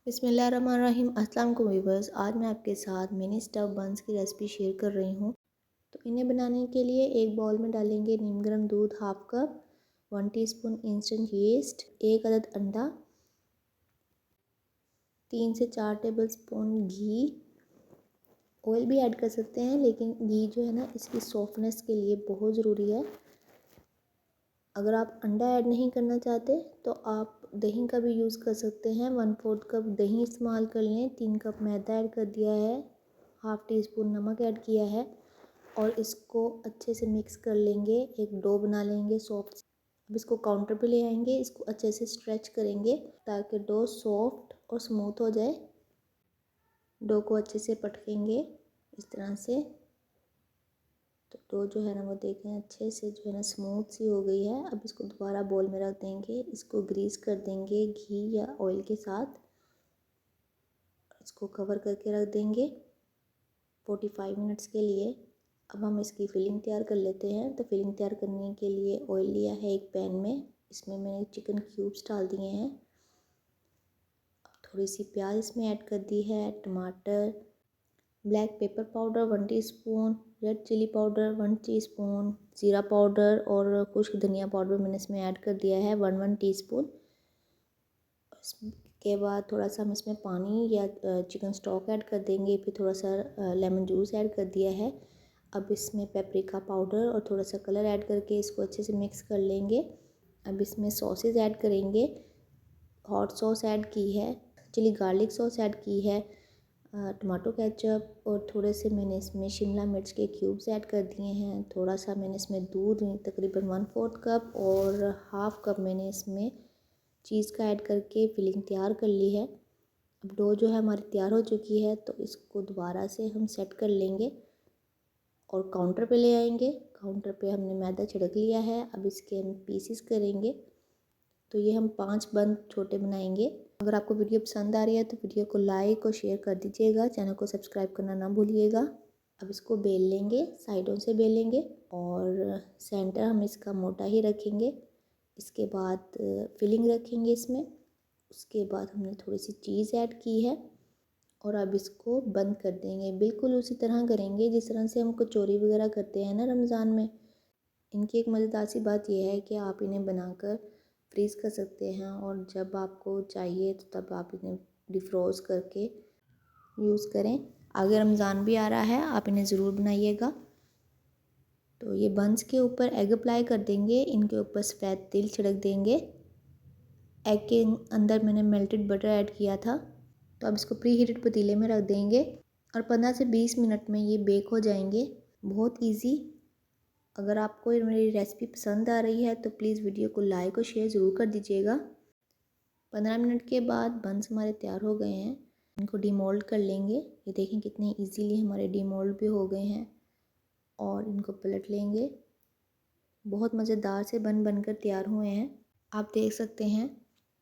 बिस्मिल्लाहिर्रहमानिर्रहीम। अस्सलाम वालेकुम व्यूअर्स। आज मैं आपके साथ मिनी स्टफ बंस की रेसिपी शेयर कर रही हूँ। तो इन्हें बनाने के लिए एक बाउल में डालेंगे नीम गर्म दूध half cup, 1 teaspoon instant yeast, 1 अदद अंडा, 3 से 4 टेबलस्पून घी। ऑयल भी ऐड कर सकते हैं, लेकिन घी जो है ना इसकी सॉफ्टनेस के लिए बहुत ज़रूरी है। अगर आप अंडा ऐड नहीं करना चाहते तो आप दही का भी यूज़ कर सकते हैं। 1/4 कप दही इस्तेमाल कर लें। 3 कप मैदा ऐड कर दिया है, हाफ़ टी स्पून नमक ऐड किया है और इसको अच्छे से मिक्स कर लेंगे। एक डो बना लेंगे सॉफ्ट। अब इसको काउंटर पे ले आएंगे, इसको अच्छे से स्ट्रेच करेंगे ताकि डो सॉफ्ट और स्मूथ हो जाए। डो को अच्छे से पटकेंगे इस तरह से। तो डो जो है ना वो देखें अच्छे से जो है ना स्मूथ सी हो गई है। अब इसको दोबारा बोल में रख देंगे। इसको ग्रीस कर देंगे घी या ऑयल के साथ। इसको कवर करके रख देंगे 45 मिनट्स के लिए। अब हम इसकी फिलिंग तैयार कर लेते हैं। तो फिलिंग तैयार करने के लिए ऑयल लिया है एक पैन में। इसमें मैंने चिकन क्यूब्स डाल दिए हैं। थोड़ी सी प्याज इसमें ऐड कर दी है, टमाटर, black pepper powder 1 teaspoon, red chilli powder 1 teaspoon, ज़ीरा पाउडर और खुश्क धनिया पाउडर मैंने इसमें ऐड कर दिया है 1 टीस्पून। इसके बाद थोड़ा सा हम इसमें पानी या चिकन स्टॉक ऐड कर देंगे। फिर थोड़ा सा लेमन जूस ऐड कर दिया है। अब इसमें पेपरिका पाउडर और थोड़ा सा कलर ऐड करके इसको अच्छे से मिक्स कर लेंगे। अब इसमें सॉसेज ऐड करेंगे। हॉट सॉस ऐड की है, चिली गार्लिक सॉस ऐड की है, टमाटो केचप और थोड़े से मैंने इसमें शिमला मिर्च के क्यूब्स ऐड कर दिए हैं। थोड़ा सा मैंने इसमें दूध तकरीबन 1/4 कप और हाफ़ कप मैंने इसमें चीज़ का ऐड करके फिलिंग तैयार कर ली है। अब डो जो है हमारी तैयार हो चुकी है, तो इसको दोबारा से हम सेट कर लेंगे और काउंटर पे ले आएंगे। काउंटर पे हमने मैदा छिड़क लिया है। अब इसके हम पीसेस करेंगे। तो ये हम 5 बन छोटे बनाएंगे। अगर आपको वीडियो पसंद आ रही है तो वीडियो को लाइक और शेयर कर दीजिएगा। चैनल को सब्सक्राइब करना ना भूलिएगा। अब इसको बेल लेंगे, साइडों से बेलेंगे और सेंटर हम इसका मोटा ही रखेंगे। इसके बाद फिलिंग रखेंगे इसमें। उसके बाद हमने थोड़ी सी चीज़ ऐड की है और अब इसको बंद कर देंगे। बिल्कुल उसी तरह करेंगे जिस तरह से हम कचौरी वगैरह करते हैं ना रमज़ान में। इनकी एक मज़ेदार सी बात यह है कि आप इन्हें बनाकर फ्रीज़ कर सकते हैं और जब आपको चाहिए तो तब आप इन्हें डिफ्रोज़ करके यूज़ करें। आगे रमज़ान भी आ रहा है, आप इन्हें ज़रूर बनाइएगा। तो ये बंस के ऊपर एग अप्लाई कर देंगे। इनके ऊपर सफ़ेद तिल छिड़क देंगे। एग के अंदर मैंने मेल्टेड बटर ऐड किया था। तो अब इसको प्री हीटेड पतीले में रख देंगे और 15 से 20 मिनट में ये बेक हो जाएंगे। बहुत ईजी। अगर आपको मेरी रेसिपी पसंद आ रही है तो प्लीज़ वीडियो को लाइक और शेयर ज़रूर कर दीजिएगा। 15 मिनट के बाद बंस हमारे तैयार हो गए हैं। इनको डीमोल्ड कर लेंगे। ये देखें कितने इजीली हमारे डीमोल्ड भी हो गए हैं। और इनको पलट लेंगे। बहुत मज़ेदार से बनकर तैयार हुए हैं। आप देख सकते हैं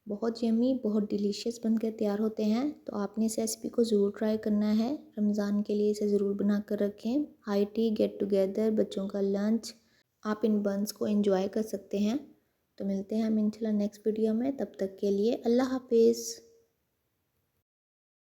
बहुत यम्मी, बहुत डिलीशियस बनकर तैयार होते हैं। तो आपने इस रेसिपी को ज़रूर ट्राई करना है। रमज़ान के लिए इसे ज़रूर बना कर रखें। हाई टी, गेट टुगेदर, बच्चों का लंच, आप इन बंस को एंजॉय कर सकते हैं। तो मिलते हैं हम इंशाल्लाह नेक्स्ट वीडियो में। तब तक के लिए अल्लाह हाफिज़।